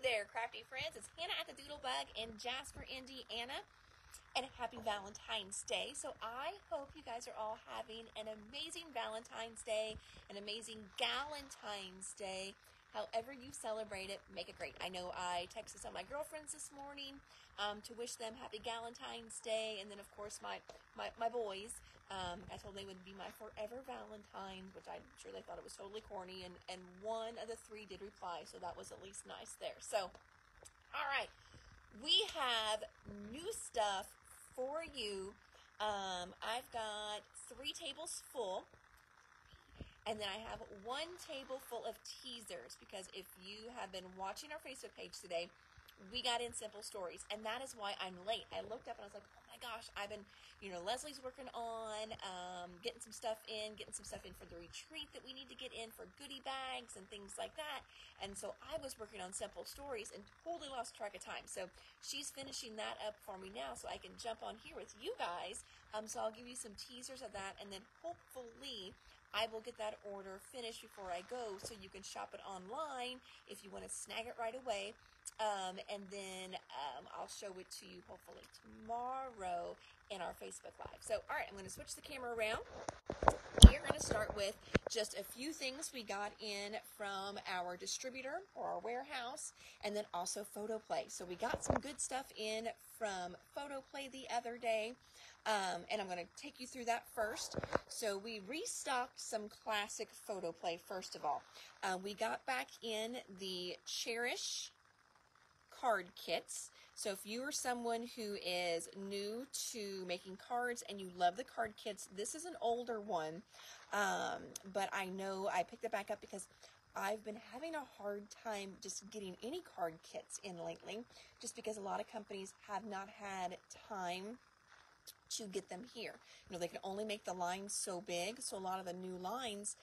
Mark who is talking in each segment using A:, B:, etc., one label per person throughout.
A: there, crafty friends. It's Hannah at the Doodlebug in Jasper, Indiana, and happy Valentine's Day. So I hope you guys are all having an amazing Valentine's Day, an amazing Galentine's Day. However you celebrate it, make it great. I know I texted some of my girlfriends this morning to wish them happy Galentine's Day, and then of course my boys, I told them they would be my forever Valentines, which I'm sure they thought it was totally corny, and one of the three did reply, so that was at least nice there. So, all right, we have new stuff for you. I've got 3 tables full. And then I have 1 table full of teasers, because if you have been watching our Facebook page today, we got in simple stories, and that is why I'm late. I looked up and I was like, oh my gosh, I've been, Leslie's working on getting some stuff in for the retreat that we need to get in for goodie bags and things like that. And so I was working on simple stories and totally lost track of time. So she's finishing that up for me now so I can jump on here with you guys. So I'll give you some teasers of that, and then hopefully I will get that order finished before I go, so you can shop it online if you want to snag it right away. And then I'll show it to you hopefully tomorrow in our Facebook Live. So, all right, I'm going to switch the camera around. We're going to start with just a few things we got in from our distributor or our warehouse, and then also Photoplay. So we got some good stuff in from Photoplay the other day. And I'm going to take you through that first. So we restocked some classic Photoplay first of all. We got back in the Cherish card kits. So if you are someone who is new to making cards and you love the card kits, this is an older one. But I know I picked it back up because I've been having a hard time just getting any card kits in lately, just because a lot of companies have not had time to get them here. They can only make the lines so big, so a lot of the new lines,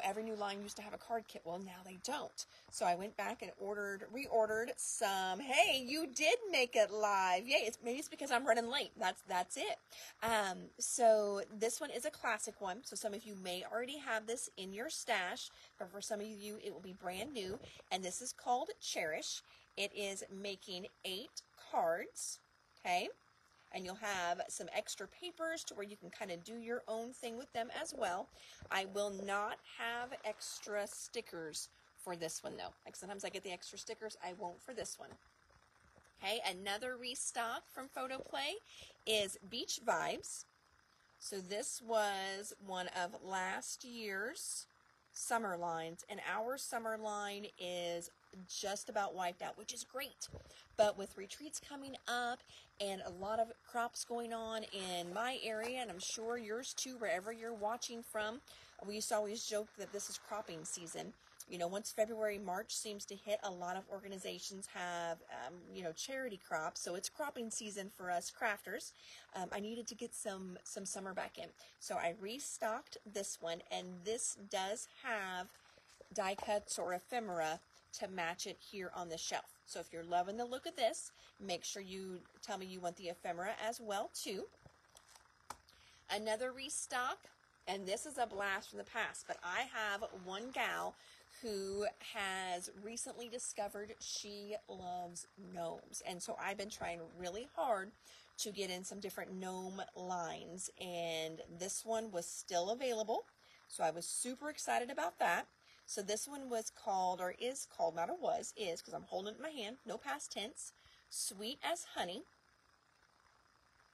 A: every new line used to have a card kit. Well, now they don't. So I went back and reordered some. Hey, you did make it live. Yay. Maybe it's because I'm running late. That's it. So this one is a classic one. So some of you may already have this in your stash, but for some of you, it will be brand new. And this is called Cherish. It is making 8 cards. Okay. And you'll have some extra papers to where you can kind of do your own thing with them as well. I will not have extra stickers for this one though. Like sometimes I get the extra stickers, I won't for this one. Okay, another restock from Photoplay is Beach Vibes. So this was one of last year's summer lines, and our summer line is just about wiped out, which is great. But with retreats coming up and a lot of crops going on in my area, and I'm sure yours too, wherever you're watching from, we used to always joke that this is cropping season. Once February, March seems to hit, a lot of organizations have, charity crops. So it's cropping season for us crafters. I needed to get some summer back in. So I restocked this one, and this does have die cuts or ephemera to match it here on the shelf. So if you're loving the look of this, make sure you tell me you want the ephemera as well too. Another restock, and this is a blast from the past, but I have one gal who has recently discovered she loves gnomes. And so I've been trying really hard to get in some different gnome lines, and this one was still available. So I was super excited about that. So this one was called, or is called, not a was, is, because I'm holding it in my hand, no past tense, Sweet as Honey.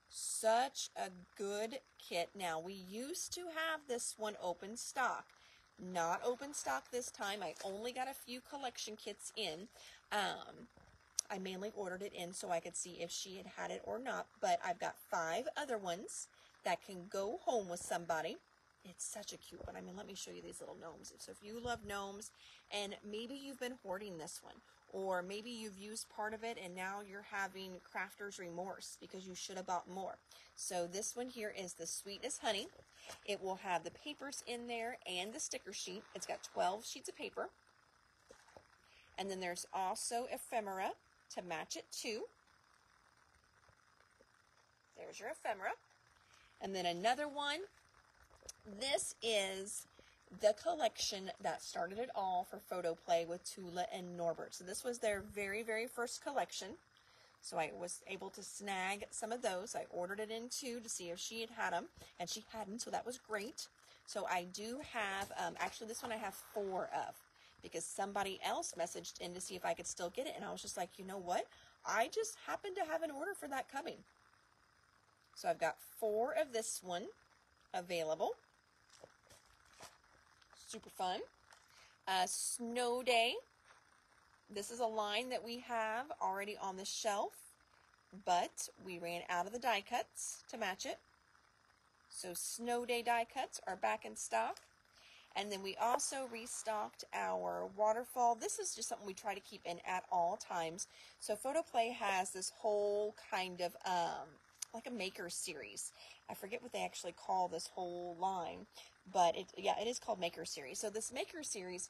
A: Such a good kit. Now, we used to have this one open stock. Not open stock this time. I only got a few collection kits in. I mainly ordered it in so I could see if she had it or not, but I've got 5 other ones that can go home with somebody. It's such a cute one. I mean, let me show you these little gnomes. So if you love gnomes, and maybe you've been hoarding this one, or maybe you've used part of it and now you're having crafter's remorse because you should have bought more. So this one here is the Sweet as Honey. It will have the papers in there and the sticker sheet. It's got 12 sheets of paper. And then there's also ephemera to match it too. There's your ephemera. And then another one. This is the collection that started it all for Photoplay with Tula and Norbert. So this was their very, very first collection. So I was able to snag some of those. I ordered it in too to see if she had them, and she hadn't, so that was great. So I do have, actually this one I have 4 of, because somebody else messaged in to see if I could still get it, and I was just like, you know what? I just happened to have an order for that coming. So I've got 4 of this one available. Super fun. Snow Day. This is a line that we have already on the shelf, but we ran out of the die cuts to match it. So Snow Day die cuts are back in stock. And then we also restocked our waterfall. This is just something we try to keep in at all times. So Photoplay has this whole kind of like a maker series. I forget what they actually call this whole line, but it is called Maker Series. So this Maker Series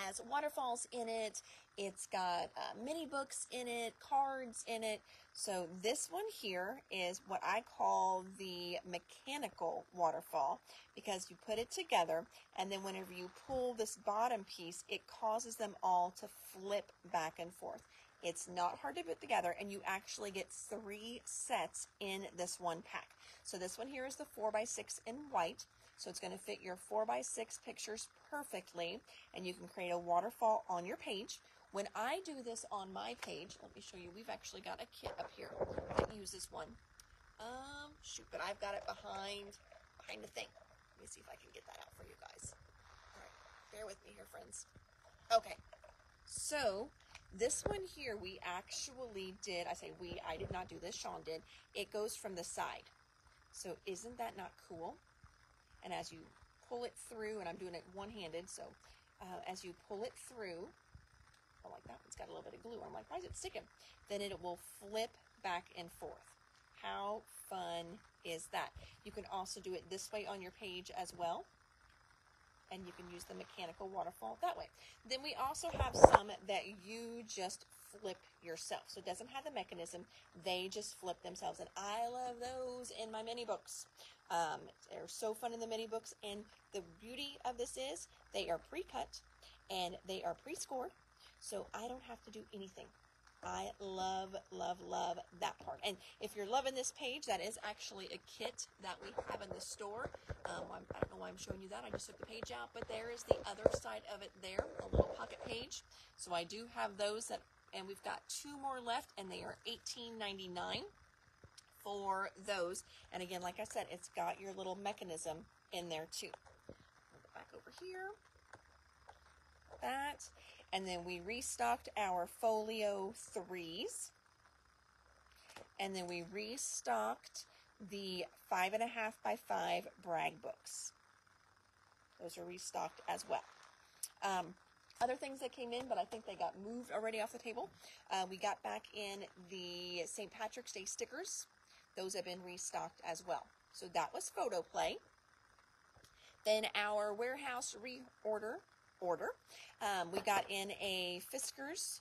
A: has waterfalls in it. It's got mini books in it, cards in it. So this one here is what I call the mechanical waterfall, because you put it together, and then whenever you pull this bottom piece, it causes them all to flip back and forth. It's not hard to put together, and you actually get 3 sets in this one pack. So this one here is the 4x6 in white. So it's going to fit your 4x6 pictures perfectly, and you can create a waterfall on your page. When I do this on my page, let me show you, we've actually got a kit up here that uses one. Shoot, but I've got it behind the thing. Let me see if I can get that out for you guys. All right, bear with me here, friends. Okay, so this one here we actually did, I did not do this, Sean did. It goes from the side. So isn't that not cool? And as you pull it through, and I'm doing it one-handed, so as you pull it through, oh, like that one's got a little bit of glue. I'm like, why is it sticking? Then it will flip back and forth. How fun is that? You can also do it this way on your page as well, and you can use the mechanical waterfall that way. Then we also have some that you just flip yourself. So it doesn't have the mechanism. They just flip themselves, and I love those in my mini books. They're so fun in the mini books, and the beauty of this is they are pre-cut and they are pre-scored, so I don't have to do anything. I love, love, love that part. And if you're loving this page, that is actually a kit that we have in the store. I don't know why I'm showing you that. I just took the page out, but there is the other side of it there, a little pocket page. So I do have those, and we've got 2 more left, and they are $18.99 for those. And again, like I said, it's got your little mechanism in there too. I'll go back over here. That. And then we restocked our folio 3s. And then we restocked the 5.5 by 5 brag books. Those are restocked as well. Other things that came in, but I think they got moved already off the table. We got back in the St. Patrick's Day stickers. Those have been restocked as well. So that was Photoplay. Then our warehouse reorder. We got in a Fiskars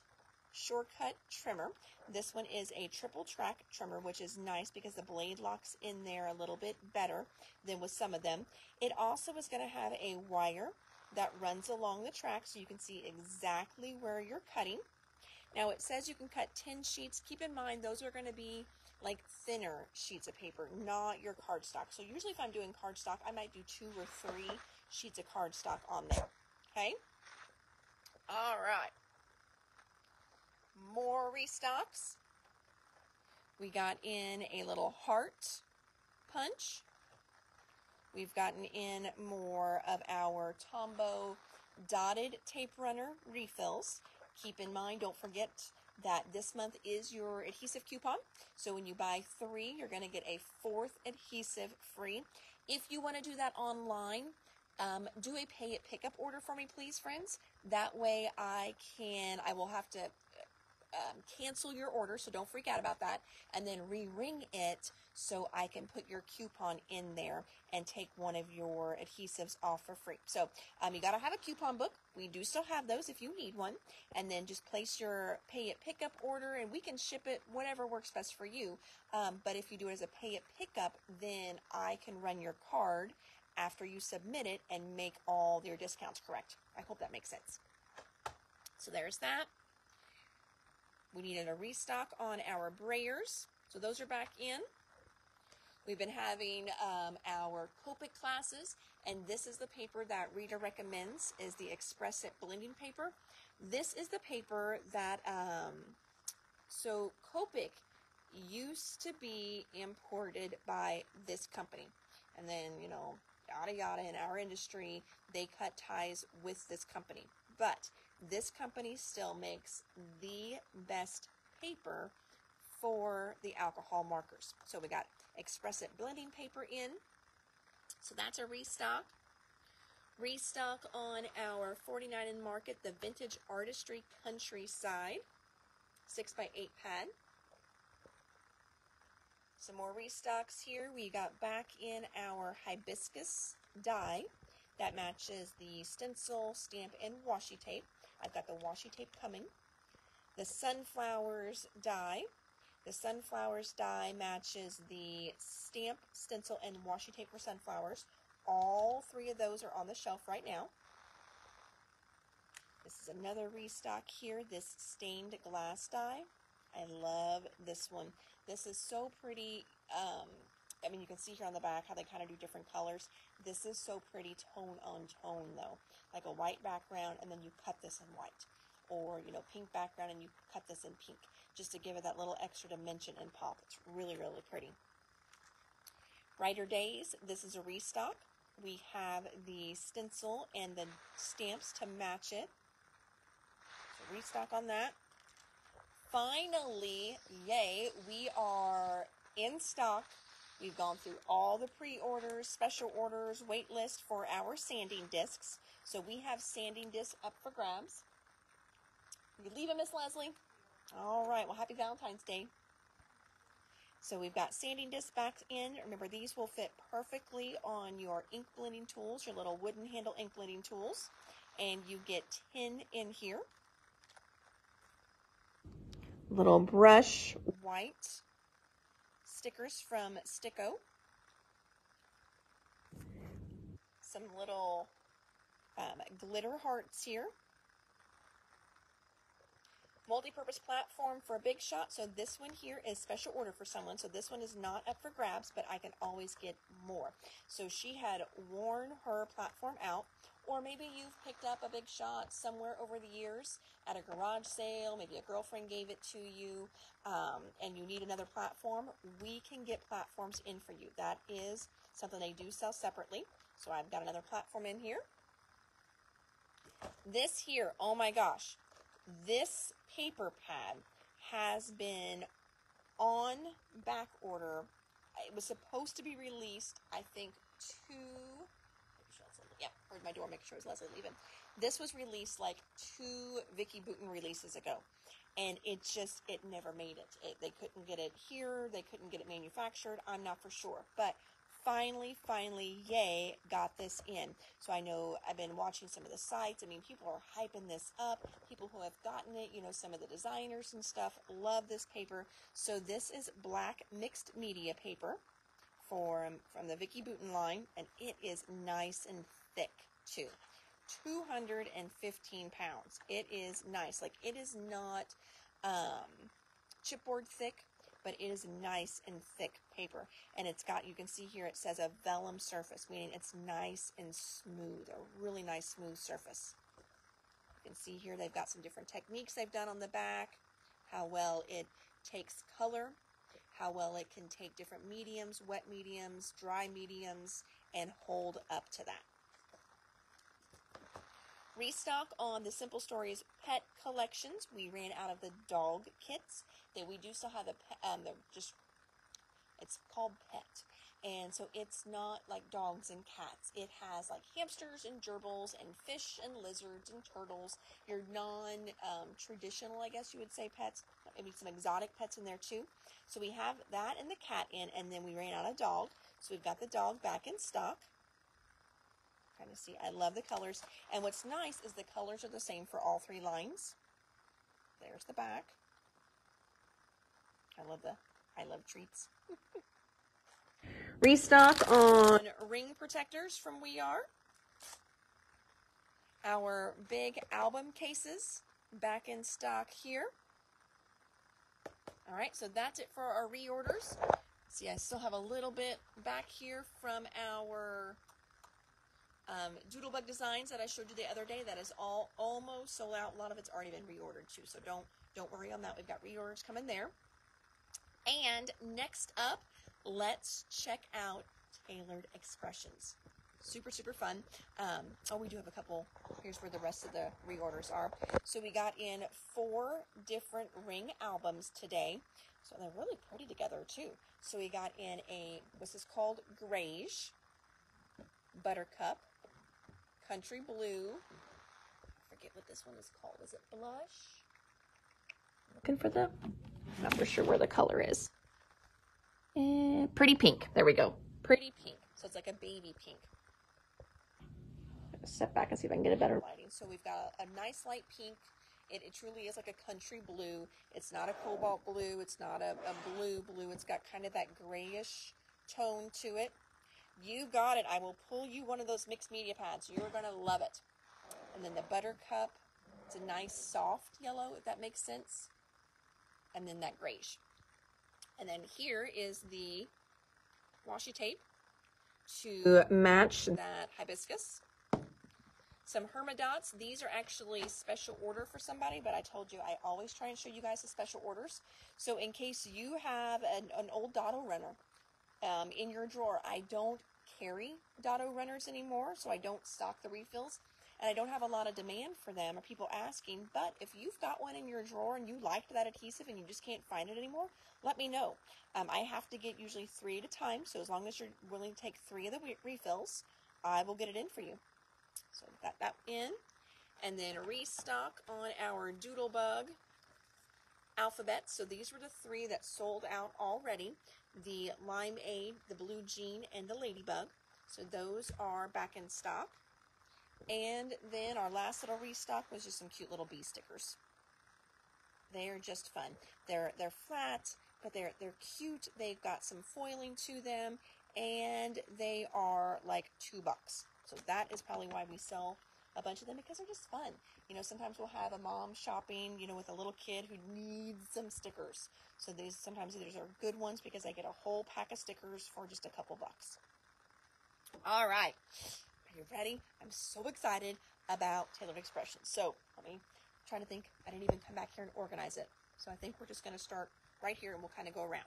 A: Shortcut trimmer. This one is a triple track trimmer, which is nice because the blade locks in there a little bit better than with some of them. It also is going to have a wire that runs along the track so you can see exactly where you're cutting. Now it says you can cut 10 sheets. Keep in mind those are going to be like thinner sheets of paper, not your cardstock. So usually if I'm doing cardstock, I might do 2 or 3 sheets of cardstock on there. Okay? All right. More restocks. We got in a little heart punch. We've gotten in more of our Tombow dotted tape runner refills. Keep in mind, don't forget that this month is your adhesive coupon. So when you buy 3, you're going to get a 4th adhesive free. If you want to do that online, do a pay it pickup order for me, please, friends. That way I will have to cancel your order, so don't freak out about that, and then re-ring it so I can put your coupon in there and take one of your adhesives off for free. So you got to have a coupon book. We do still have those if you need one, and then just place your pay it pickup order and we can ship it whatever works best for you. But if you do it as a pay it pickup, then I can run your card after you submit it and make all your discounts correct. I hope that makes sense. So there's that. We needed a restock on our brayers. So those are back in. We've been having our Copic classes, and this is the paper that Rita recommends, is the Express It blending paper. This is the paper that, so Copic used to be imported by this company. And then, you know, yada yada, in our industry, they cut ties with this company. But this company still makes the best paper for the alcohol markers. So we got Express It blending paper in. So that's a restock. Restock on our 49 in Market, the Vintage Artistry Countryside 6x8 pad. Some more restocks here. We got back in our hibiscus die that matches the stencil, stamp, and washi tape. I've got the washi tape coming. The sunflowers die. The sunflowers die matches the stamp, stencil, and washi tape for sunflowers. All three of those are on the shelf right now. This is another restock here, this stained glass die. I love this one. This is so pretty. I mean, you can see here on the back how they kind of do different colors. This is so pretty tone on tone though. Like a white background and then you cut this in white. Or, you know, pink background and you cut this in pink. Just to give it that little extra dimension and pop. It's really, really pretty. Brighter Days, this is a restock. We have the stencil and the stamps to match it. So restock on that. Finally, yay, we are in stock. We've gone through all the pre-orders, special orders, wait list for our sanding discs. So we have sanding discs up for grabs. You leave it, Miss Leslie? All right, well, happy Valentine's Day. So we've got sanding discs back in. Remember, these will fit perfectly on your ink blending tools, your little wooden handle ink blending tools. And you get 10 in here. Little brush white stickers from Sticko. Some little glitter hearts here. Multi-purpose platform for a big shot. So this one here is special order for someone. So this one is not up for grabs, but I can always get more. So she had worn her platform out, or maybe you've picked up a big shot somewhere over the years at a garage sale. Maybe a girlfriend gave it to you, and you need another platform. We can get platforms in for you. That is something they do sell separately. So I've got another platform in here. This here, oh my gosh. This paper pad has been on back order. It was supposed to be released, I think, heard my door, making sure it was Leslie leaving. This was released like 2 Vicki Boutin releases ago. And it never made it. They couldn't get it here. They couldn't get it manufactured. I'm not for sure. But finally, yay, got this in. So I know I've been watching some of the sites. I mean, people are hyping this up. People who have gotten it, you know, some of the designers and stuff love this paper. So this is black mixed media paper from the Vicki Boutin line. And it is nice and thick, too. 215 pounds. It is nice. Like, it is not chipboard thick, but it is nice and thick paper. And it's got, you can see here, it says a vellum surface, meaning it's nice and smooth, a really nice smooth surface. You can see here they've got some different techniques they've done on the back, how well it takes color, how well it can take different mediums, wet mediums, dry mediums, and hold up to that. Restock on the Simple Stories pet collections. We ran out of the dog kits. We do still have it's called Pet. And so it's not like dogs and cats. It has like hamsters and gerbils and fish and lizards and turtles. Your non-traditional, I guess you would say, pets. Maybe some exotic pets in there too. So we have that and the cat in, and then we ran out of dog. So we've got the dog back in stock. Kind of see, I love the colors. And what's nice is the colors are the same for all 3 lines. There's the back. I love treats. Restock on ring protectors from We Are. Our big album cases back in stock here. All right, so that's it for our reorders. See, I still have a little bit back here from our Doodlebug designs that I showed you the other day. That is all almost sold out. A lot of it's already been reordered too, so don't worry on that. We've got reorders coming there. And next up, let's check out Taylored Expressions. Super, super fun. Oh, we do have a couple. Here's where the rest of the reorders are. So we got in 4 different ring albums today. So they're really pretty together too. So we got in this is called Grayish, Buttercup, Country Blue. I forget what this one is called. Is it Blush? Looking for the, not for sure where the color is. Pretty Pink. There we go. Pretty Pink. So it's like a baby pink. Step back and see if I can get a better lighting. So we've got a nice light pink. It truly is like a country blue. It's not a cobalt blue. It's not a blue. It's got kind of that grayish tone to it. You got it. I will pull you one of those mixed media pads. You're going to love it. And then the Buttercup. It's a nice soft yellow, if that makes sense. And then that grayish. And then here is the washi tape to match that hibiscus. Some Hermadots. These are actually special order for somebody, but I told you I always try and show you guys the special orders. So in case you have an old Dotto runner in your drawer, I don't carry Dotto runners anymore, so I don't stock the refills, and I don't have a lot of demand for them or people asking. But if you've got one in your drawer and you liked that adhesive and you just can't find it anymore, let me know. I have to get usually 3 at a time, so as long as you're willing to take 3 of the refills, I will get it in for you. So we've got that in. And then restock on our Doodlebug alphabets. So these were the 3 that sold out already. The Limeade, the Blue Jean, and the Ladybug. So those are back in stock. And then our last little restock was just some cute little bee stickers. They are just fun. They're flat, but they're cute. They've got some foiling to them, and they are like $2. So that is probably why we sell a bunch of them, because they're just fun. You know, sometimes we'll have a mom shopping, you know, with a little kid who needs some stickers. So sometimes these are good ones because they get a whole pack of stickers for just a couple bucks. All right. Are you ready? I'm so excited about Taylored Expressions. So let me try to think. I didn't even come back here and organize it. So I think we're just going to start right here and we'll kind of go around.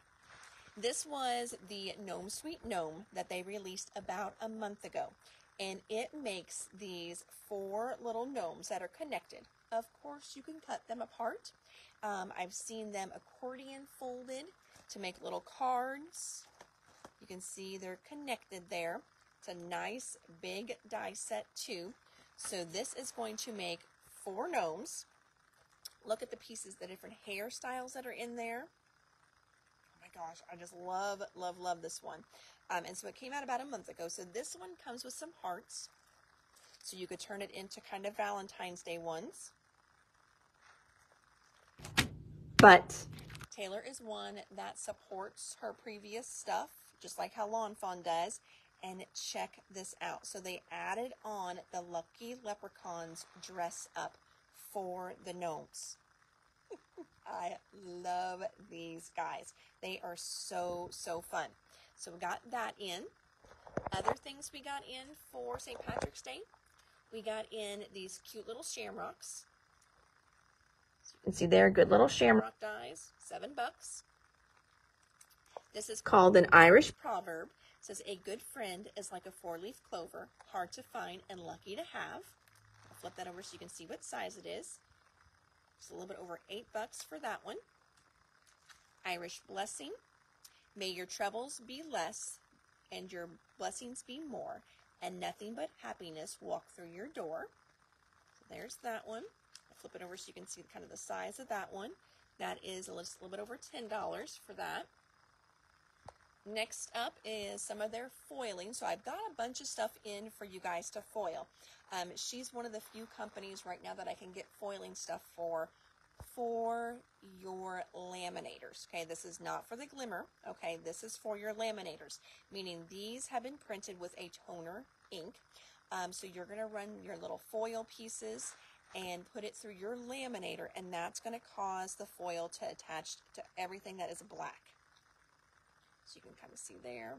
A: This was the Gnome Sweet Gnome that they released about a month ago. And it makes these 4 little gnomes that are connected. Of course, you can cut them apart. I've seen them accordion folded to make little cards. You can see they're connected there. It's a nice big die set too. So this is going to make 4 gnomes. Look at the pieces, the different hairstyles that are in there. Oh my gosh, I just love, love, love this one. And so it came out about a month ago. So this one comes with some hearts. So you could turn it into kind of Valentine's Day ones. But Taylor is one that supports her previous stuff, just like how Lawn Fawn does. And check this out. So they added on the Lucky Leprechauns dress up for the gnomes. I love these guys. They are so, so fun. So we got that in. Other things we got in for St. Patrick's Day. We got in these cute little shamrocks. So you can see they're good little shamrock dies. $7. This is called an Irish proverb. It says, a good friend is like a 4-leaf clover, hard to find and lucky to have. I'll flip that over so you can see what size it is. It's a little bit over $8 for that one. Irish blessing. May your troubles be less and your blessings be more, and nothing but happiness walk through your door. So there's that one. I'll flip it over so you can see kind of the size of that one. That is a little bit over $10 for that. Next up is some of their foiling. So I've got a bunch of stuff in for you guys to foil. She's one of the few companies right now that I can get foiling stuff for for your laminators. Okay, this is not for the glimmer. Okay, this is for your laminators, meaning these have been printed with a toner ink. So you're going to run your little foil pieces and put it through your laminator, and that's going to cause the foil to attach to everything that is black. So you can kind of see there.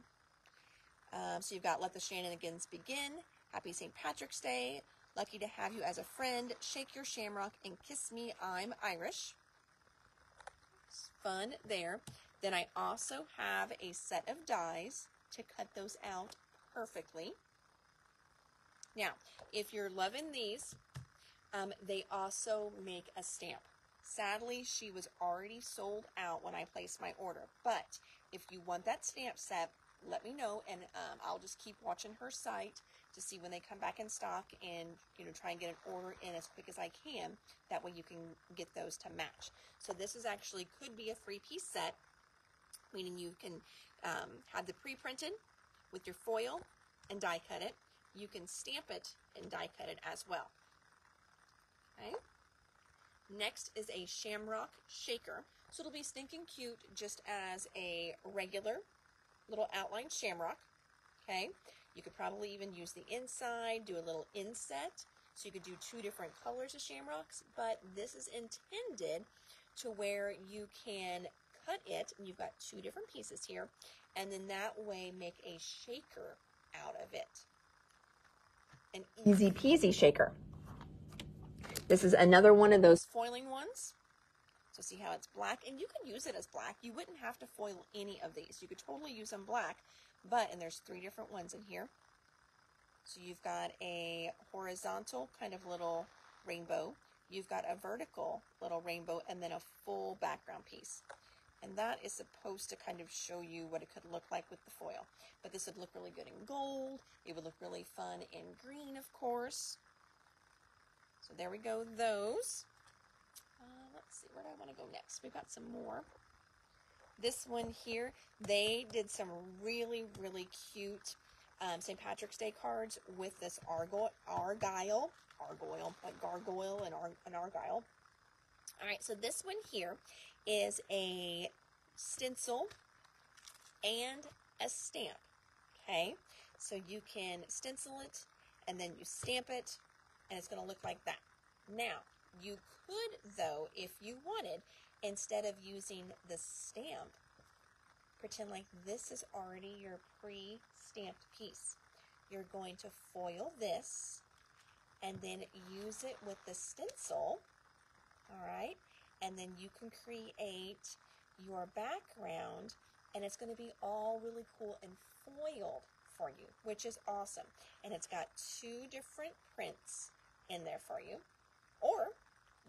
A: So you've got Let the Shenanigans Begin, Happy St. Patrick's Day, Lucky to Have You as a Friend, Shake Your Shamrock, and Kiss Me, I'm Irish. It's fun there. Then I also have a set of dies to cut those out perfectly. Now, if you're loving these, they also make a stamp. Sadly, she was already sold out when I placed my order, but if you want that stamp set, let me know, and I'll just keep watching her site to see when they come back in stock, and try and get an order in as quick as I can. That way you can get those to match. So this is actually could be a 3-piece set, meaning you can have the pre-printed with your foil and die cut it. You can stamp it and die cut it as well. Okay. Next is a shamrock shaker. So it'll be stinking cute just as a regular little outline shamrock. Okay. You could probably even use the inside, do a little inset. So you could do 2 different colors of shamrocks, but this is intended to where you can cut it, and you've got 2 different pieces here, and then that way make a shaker out of it. An easy peasy shaker. This is another one of those foiling ones. So see how it's black, and you can use it as black. You wouldn't have to foil any of these. You could totally use them black, and there's 3 different ones in here. So you've got a horizontal kind of little rainbow. You've got a vertical little rainbow, and then a full background piece. And that is supposed to kind of show you what it could look like with the foil. But this would look really good in gold. It would look really fun in green, of course. So there we go, those. Let's see, where do I want to go next? We've got some more. This one here, they did some really, really cute St. Patrick's Day cards with this argyle, like gargoyle and argyle. All right, so this one here is a stencil and a stamp, okay? So you can stencil it, and then you stamp it, and it's going to look like that. Now, you could, though, if you wanted, instead of using the stamp, pretend like this is already your pre-stamped piece. You're going to foil this, and then use it with the stencil, all right? And then you can create your background, and it's going to be all really cool and foiled for you, which is awesome. And it's got 2 different prints in there for you. Or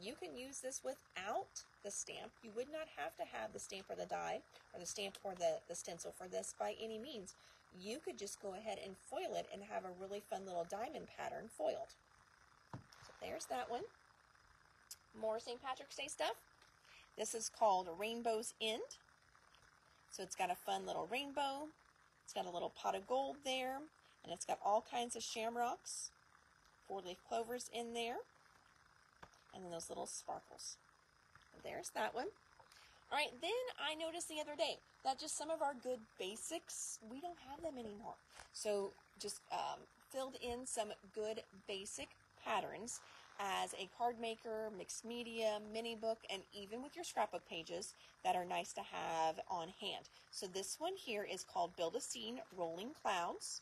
A: you can use this without the stamp. You would not have to have the stamp or the die, or the stamp or the stencil for this by any means. You could just go ahead and foil it and have a really fun little diamond pattern foiled. So there's that one. More St. Patrick's Day stuff. This is called Rainbow's End. So it's got a fun little rainbow. It's got a little pot of gold there. And it's got all kinds of shamrocks, 4-leaf clovers in there. And then those little sparkles. And there's that one. All right, then I noticed the other day that just some of our good basics, we don't have them anymore. So just filled in some good basic patterns as a card maker, mixed media, mini book, and even with your scrapbook pages that are nice to have on hand. So this one here is called Build a Scene Rolling Clouds.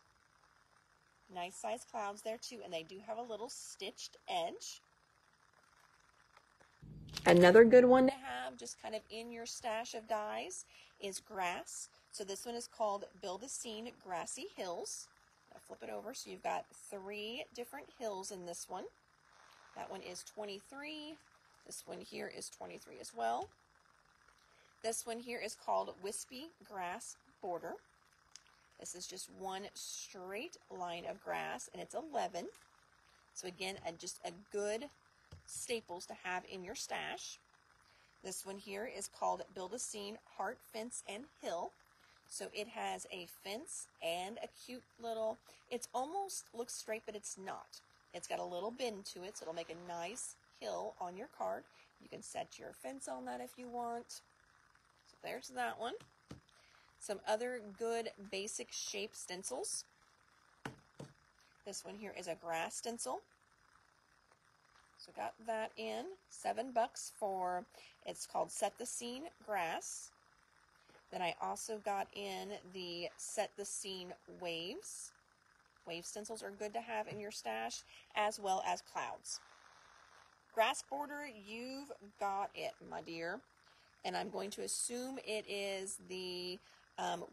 A: Nice size clouds there too, and they do have a little stitched edge. Another good one to have just kind of in your stash of dies is grass. So this one is called Build a Scene Grassy Hills. I'll flip it over, so you've got 3 different hills in this one. That one is 23. This one here is 23 as well. This one here is called Wispy Grass Border. This is just one straight line of grass, and it's 11. So again, just a good staples to have in your stash. This one here is called Build a Scene Heart, Fence, and Hill. So it has a fence and a cute little, it's almost looks straight, but it's not. It's got a little bend to it, so it'll make a nice hill on your card. You can set your fence on that if you want. So there's that one. Some other good basic shape stencils. This one here is a grass stencil. So got that in. $7 for, it's called Set the Scene Grass. Then I also got in the Set the Scene Waves. Wave stencils are good to have in your stash, as well as clouds. Grass border, you've got it, my dear. And I'm going to assume it is the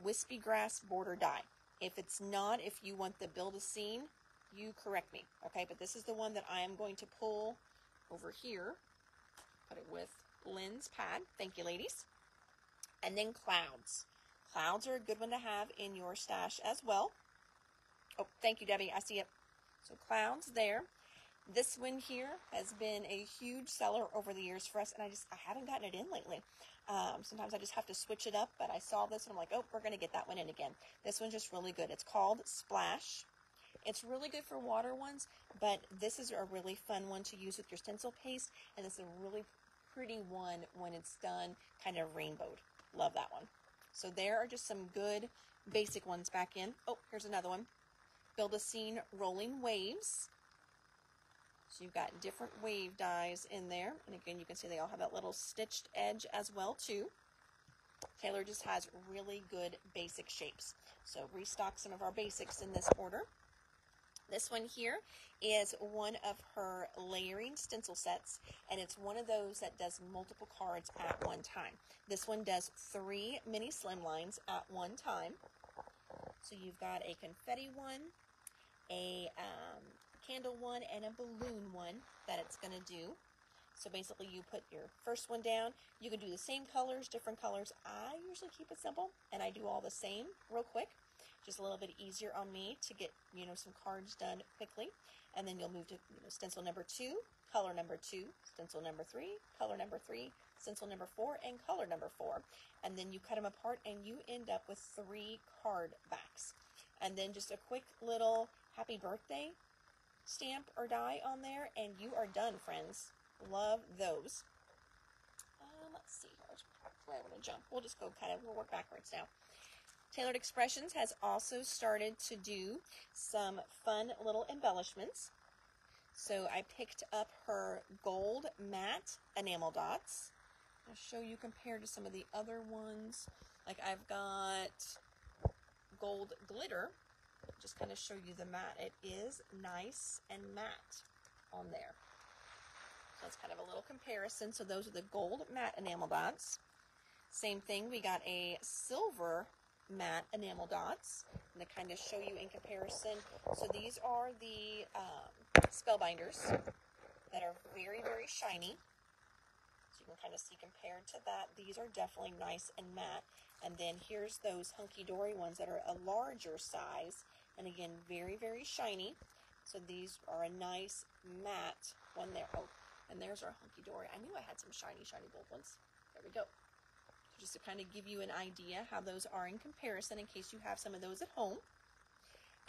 A: Wispy Grass border die. If it's not, if you want the Build a Scene, you correct me, okay? But this is the one that I am going to pull over here. Put it with Lynn's pad. Thank you, ladies. And then clouds. Clouds are a good one to have in your stash as well. Oh, thank you, Debbie. I see it. So clouds there. This one here has been a huge seller over the years for us, and I haven't gotten it in lately. Sometimes I just have to switch it up, but I saw this and I'm like, oh, we're going to get that one in again. This one's just really good. It's called Splash. It's really good for water ones, but this is a really fun one to use with your stencil paste, and it's a really pretty one when it's done kind of rainbowed. Love that one. So there are just some good basic ones back in. Oh, here's another one. Build a Scene Rolling Waves. So you've got different wave dies in there. And again, you can see they all have that little stitched edge as well too. Taylor just has really good basic shapes. So restock some of our basics in this order. This one here is one of her layering stencil sets, and it's one of those that does multiple cards at one time. This one does 3 mini slimlines at one time. So you've got a confetti one, a candle one, and a balloon one that it's going to do. So basically you put your first one down. You can do the same colors, different colors. I usually keep it simple, and I do all the same real quick. Just a little bit easier on me to get, some cards done quickly. And then you'll move to stencil number 2, color number 2, stencil number 3, color number 3, stencil number 4, and color number 4. And then you cut them apart and you end up with 3 card backs. And then just a quick little happy birthday stamp or die on there, and you are done, friends. Love those. Let's see here. Where I want to jump. We'll just go we'll work backwards now. Taylored Expressions has also started to do some fun little embellishments. So I picked up her gold matte enamel dots. I'll show you compared to some of the other ones. Like I've got gold glitter. Just kind of show you the matte. It is nice and matte on there. So it's kind of a little comparison. So those are the gold matte enamel dots. Same thing, we got a silver matte enamel dots, and to kind of show you in comparison. So these are the spellbinders that are very, very shiny. So you can kind of see compared to that, these are definitely nice and matte. And then here's those hunky-dory ones that are a larger size, and again, very, very shiny. So these are a nice matte one there. Oh, and there's our hunky-dory. I knew I had some shiny, shiny gold ones. There we go. Just to kind of give you an idea how those are in comparison in case you have some of those at home.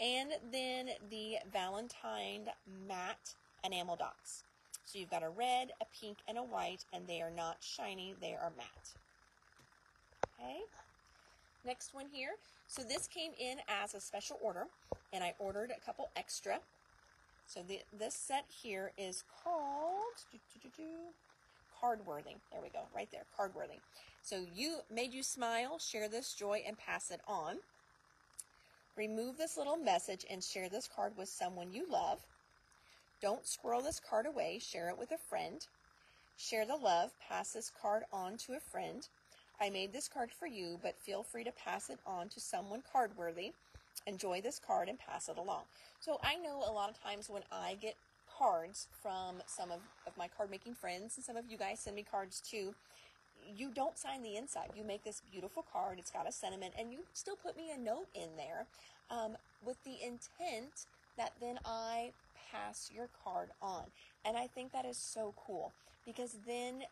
A: And then the Valentine matte enamel dots. So you've got a red, a pink, and a white, and they are not shiny, they are matte. Okay, next one here. So this came in as a special order, and I ordered a couple extra. So this set here is called Cardworthy. There we go, right there, Cardworthy. So made you smile, share this joy, and pass it on. Remove this little message and share this card with someone you love. Don't squirrel this card away, share it with a friend. Share the love, pass this card on to a friend. I made this card for you, but feel free to pass it on to someone cardworthy. Enjoy this card and pass it along. So I know a lot of times when I get cards from some of my card making friends, and some of you guys send me cards too, you don't sign the inside. You make this beautiful card, it's got a sentiment, and you still put me a note in there with the intent that then I pass your card on. And I think that is so cool, because then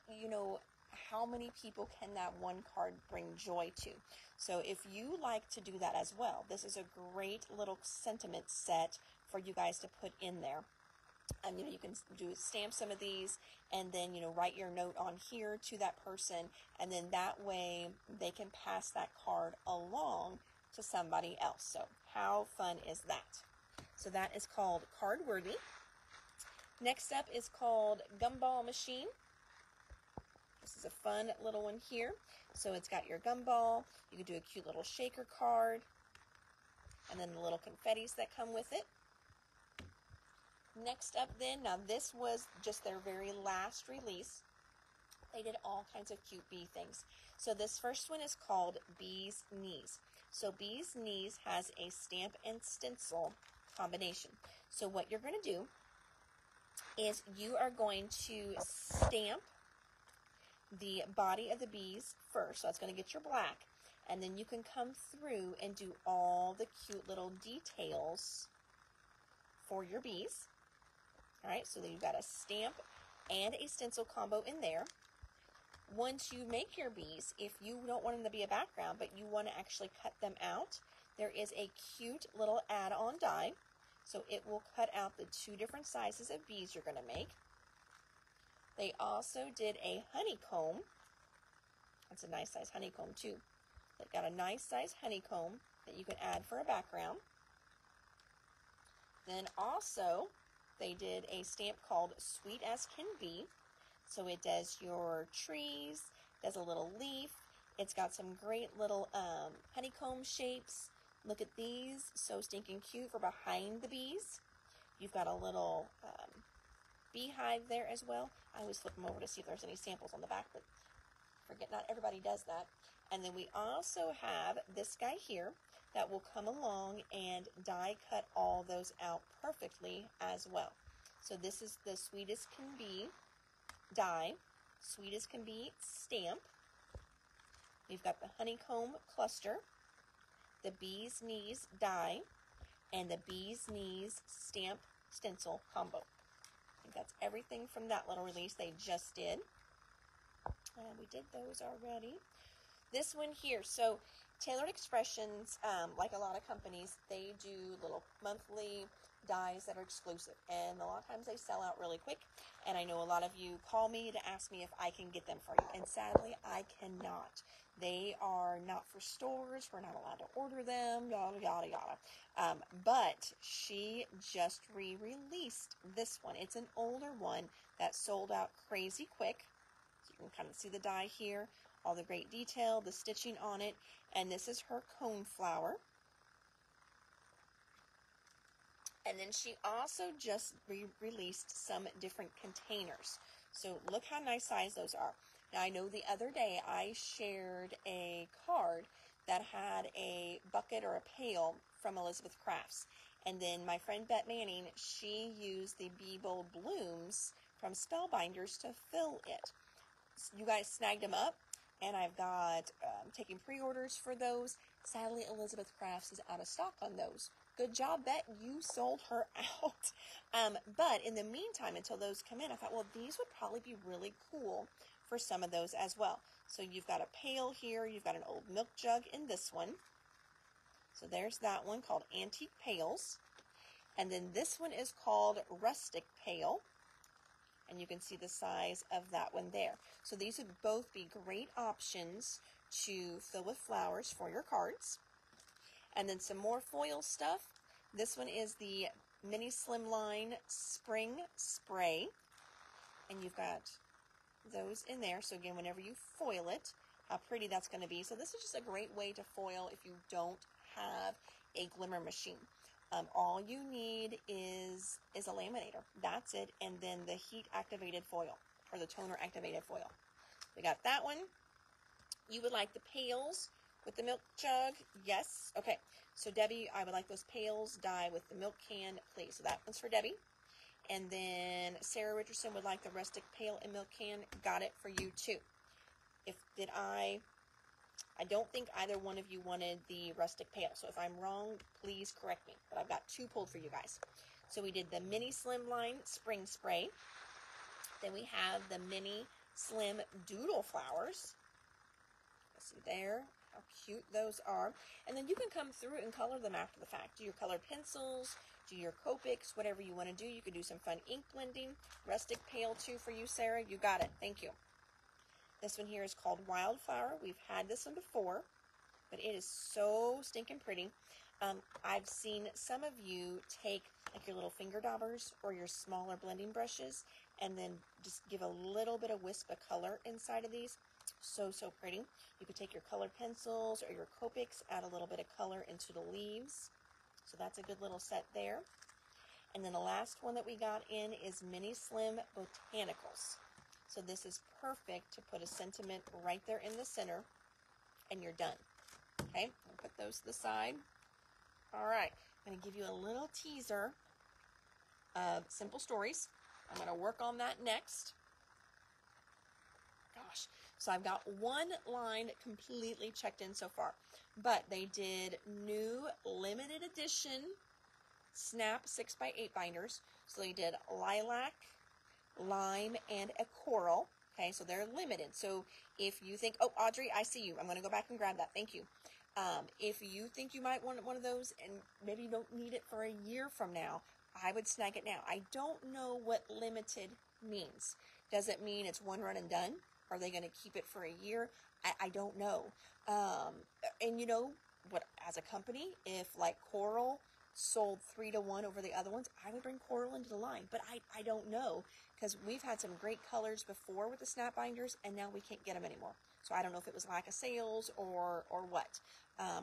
A: how many people can that one card bring joy to? So if you like to do that as well, this is a great little sentiment set for you guys to put in there. You know, you can stamp some of these and then, you know, write your note on here to that person, and then that way they can pass that card along to somebody else. So how fun is that? So that is called Card Worthy. Next up is called Gumball Machine. This is a fun little one here. So it's got your gumball. You can do a cute little shaker card, and then the little confettis that come with it. Next up then, now this was just their very last release. They did all kinds of cute bee things. So this first one is called Bee's Knees. So Bee's Knees has a stamp and stencil combination. So what you're going to do is you are going to stamp the body of the bees first. So that's going to get your black. And then you can come through and do all the cute little details for your bees. All right, so then you've got a stamp and a stencil combo in there. Once you make your bees, if you don't want them to be a background, but you want to actually cut them out, there is a cute little add-on die. So it will cut out the 2 different sizes of bees you're going to make. They also did a honeycomb. That's a nice size honeycomb too. They've got a nice size honeycomb that you can add for a background. Then also, they did a stamp called Sweet as Can Be. So it does your trees, does a little leaf. It's got some great little honeycomb shapes. Look at these, so stinking cute for behind the bees. You've got a little beehive there as well. I always flip them over to see if there's any samples on the back, but forget not everybody does that. And then we also have this guy here that will come along and die cut all those out perfectly as well. So this is the Sweet as Can Be die, Sweet as Can Be stamp. We've got the honeycomb cluster, the Bee's Knees die, and the Bee's Knees stamp stencil combo. I think that's everything from that little release they just did. And we did those already. This one here, so Taylored Expressions, like a lot of companies, they do little monthly dies that are exclusive, and a lot of times they sell out really quick, and I know a lot of you call me to ask me if I can get them for you, and sadly I cannot. They are not for stores. We're not allowed to order them, yada yada yada. But she just re-released this one. It's an older one that sold out crazy quick. So you can kind of see the die here, all the great detail, the stitching on it, and this is her cone flower. And then she also just re-released some different containers. So look how nice size those are. Now I know the other day I shared a card that had a bucket or a pail from Elizabeth Crafts. And then my friend Bette Manning, she used the Bee Bold Blooms from Spellbinders to fill it. You guys snagged them up, and I've got taking pre-orders for those. Sadly, Elizabeth Crafts is out of stock on those. Good job, Bet. You sold her out. But in the meantime, until those come in, I thought, well, these would probably be really cool for some of those as well. So you've got a pail here. You've got an old milk jug in this one. So there's that one called Antique Pails. And then this one is called Rustic Pail. And you can see the size of that one there. So these would both be great options to fill with flowers for your cards. And then some more foil stuff. This one is the Mini Slimline Spring Spray. And you've got those in there. So again, whenever you foil it, how pretty that's going to be. So this is just a great way to foil if you don't have a glimmer machine. All you need is a laminator. That's it. And then the heat activated foil, or the toner activated foil. We got that one. You would like the pails with the milk jug? Yes. Okay. So Debbie, I would like those pails die with the milk can, please. So that one's for Debbie. And then Sarah Richardson would like the rustic pail and milk can. Got it for you too. I don't think either one of you wanted the rustic pail. So if I'm wrong, please correct me. But I've got two pulled for you guys. So we did the Mini Slimline Spring Spray. Then we have the Mini Slim Doodle Flowers. See there how cute those are. And then you can come through and color them after the fact. Do your colored pencils, do your Copics, whatever you want to do. You could do some fun ink blending. Rustic Pale too for you, Sarah. You got it. Thank you. This one here is called Wildflower. We've had this one before, but it is so stinking pretty. I've seen some of you take like your little finger daubers or your smaller blending brushes and then just give a little bit of wisp of color inside of these. So pretty. You could take your colored pencils or your Copics, add a little bit of color into the leaves. So that's a good little set there. And then the last one that we got in is Mini Slim Botanicals. So this is perfect to put a sentiment right there in the center, and you're done. Okay, I'll put those to the side. All right, I'm going to give you a little teaser of Simple Stories. I'm going to work on that next. Gosh, so I've got one line completely checked in so far, but they did new limited edition Snap 6x8 binders. So they did lilac, lime, and a coral. Okay, so they're limited. So if you think, oh, Audrey, I see you. I'm going to go back and grab that. Thank you. If you think you might want one of those and maybe you don't need it for a year from now, I would snag it now. I don't know what limited means. Does it mean it's one run and done? Are they going to keep it for a year? I don't know. And you know what, as a company, if like Coral sold 3-1 over the other ones, I would bring Coral into the line. But I don't know, because we've had some great colors before with the snap binders, and now we can't get them anymore. So I don't know if it was lack of sales or what,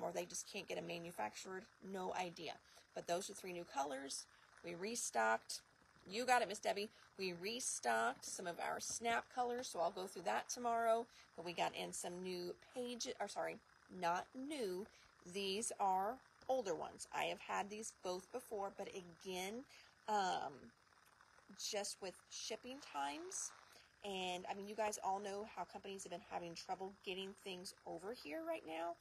A: or they just can't get them manufactured. No idea. But those are 3 new colors. We restocked. You got it, Miss Debbie. We restocked some of our snap colors, so I'll go through that tomorrow. But we got in some new pages, or sorry, not new. These are older ones. I have had these both before, but again, just with shipping times, and I mean, you guys all know how companies have been having trouble getting things over here right now.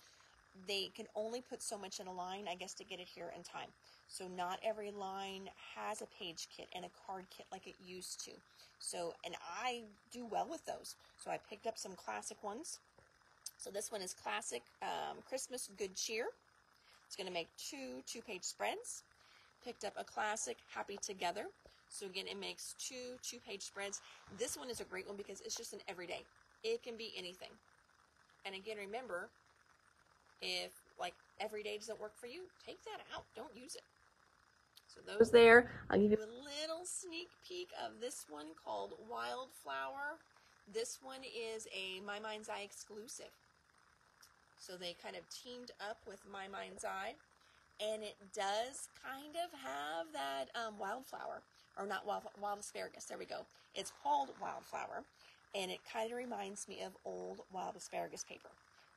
A: They can only put so much in a line, I guess, to get it here in time. So not every line has a page kit and a card kit like it used to. So, and I do well with those. So I picked up some classic ones. So this one is classic Christmas Good Cheer. It's going to make 2 2-page spreads. Picked up a classic Happy Together. So again, it makes 2 2-page spreads. This one is a great one because it's just an everyday. It can be anything. And again, remember, if like every day doesn't work for you, take that out. Don't use it. So those there. I'll give you a little sneak peek of this one called Wildflower. This one is a My Mind's Eye exclusive. So they kind of teamed up with My Mind's Eye. And it does kind of have that wildflower, or not wild asparagus. There we go. It's called Wildflower. And it kind of reminds me of old wild asparagus paper.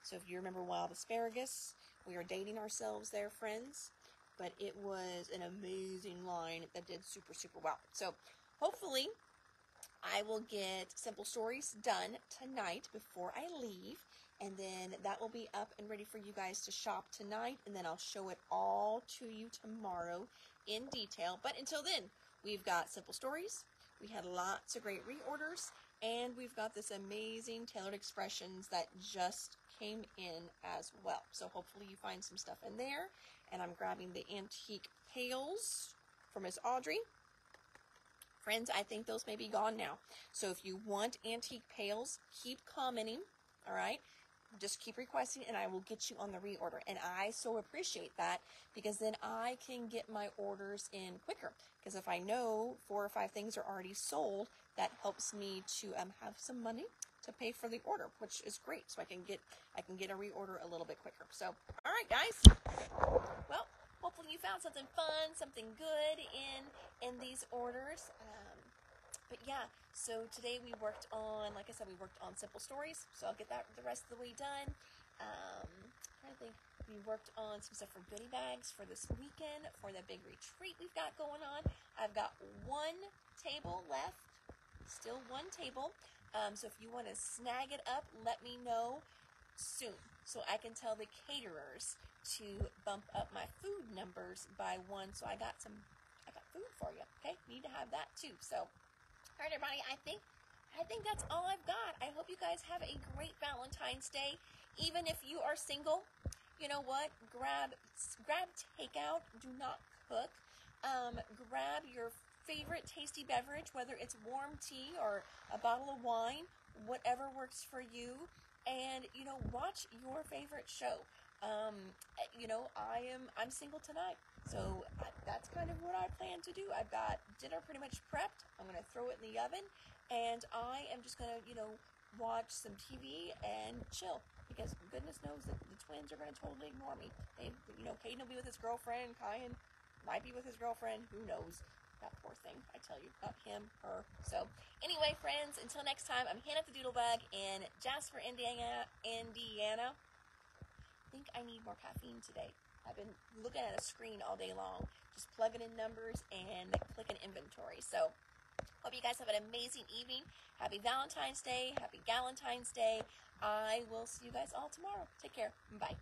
A: So if you remember wild asparagus, we are dating ourselves there, friends. But it was an amazing line that did super, super well. So hopefully I will get Simple Stories done tonight before I leave. And then that will be up and ready for you guys to shop tonight. And then I'll show it all to you tomorrow in detail. But until then, we've got Simple Stories. We had lots of great reorders. And we've got this amazing Taylored Expressions that just came in as well. So hopefully you find some stuff in there. And I'm grabbing the antique pails for Miss Audrey. Friends, I think those may be gone now. So if you want antique pails, keep commenting, all right? Just keep requesting, and I will get you on the reorder. And I so appreciate that, because then I can get my orders in quicker. Because if I know 4 or 5 things are already sold, that helps me to have some money to pay for the order, which is great. So I can get a reorder a little bit quicker. So, all right, guys. Well, hopefully you found something fun, something good in these orders. But yeah, so today we worked on, like I said, we worked on Simple Stories. So I'll get that the rest of the way done. I think we worked on some stuff for goodie bags for this weekend for the big retreat we've got going on. I've got 1 table left, still 1 table. So if you want to snag it up, let me know soon, so I can tell the caterers to bump up my food numbers by 1. So I got food for you. Okay, need to have that too. So, all right, everybody. I think that's all I've got. I hope you guys have a great Valentine's Day. Even if you are single, you know what? Grab takeout. Do not cook. grab your favorite tasty beverage, whether it's warm tea or a bottle of wine, whatever works for you, and watch your favorite show. I'm single tonight, so that's kind of what I plan to do. I've got dinner pretty much prepped. I'm gonna throw it in the oven, and I am just gonna watch some TV and chill, because goodness knows that the twins are gonna totally ignore me. Caden will be with his girlfriend. Kyan might be with his girlfriend. Who knows? That poor thing, I tell you, about him, her. So anyway, friends, until next time, I'm Hannah the Doodlebug in Jasper, Indiana. I think I need more caffeine today. I've been looking at a screen all day long, just plugging in numbers and clicking inventory. So hope you guys have an amazing evening. Happy Valentine's Day. Happy Galentine's Day. I will see you guys all tomorrow. Take care. Bye.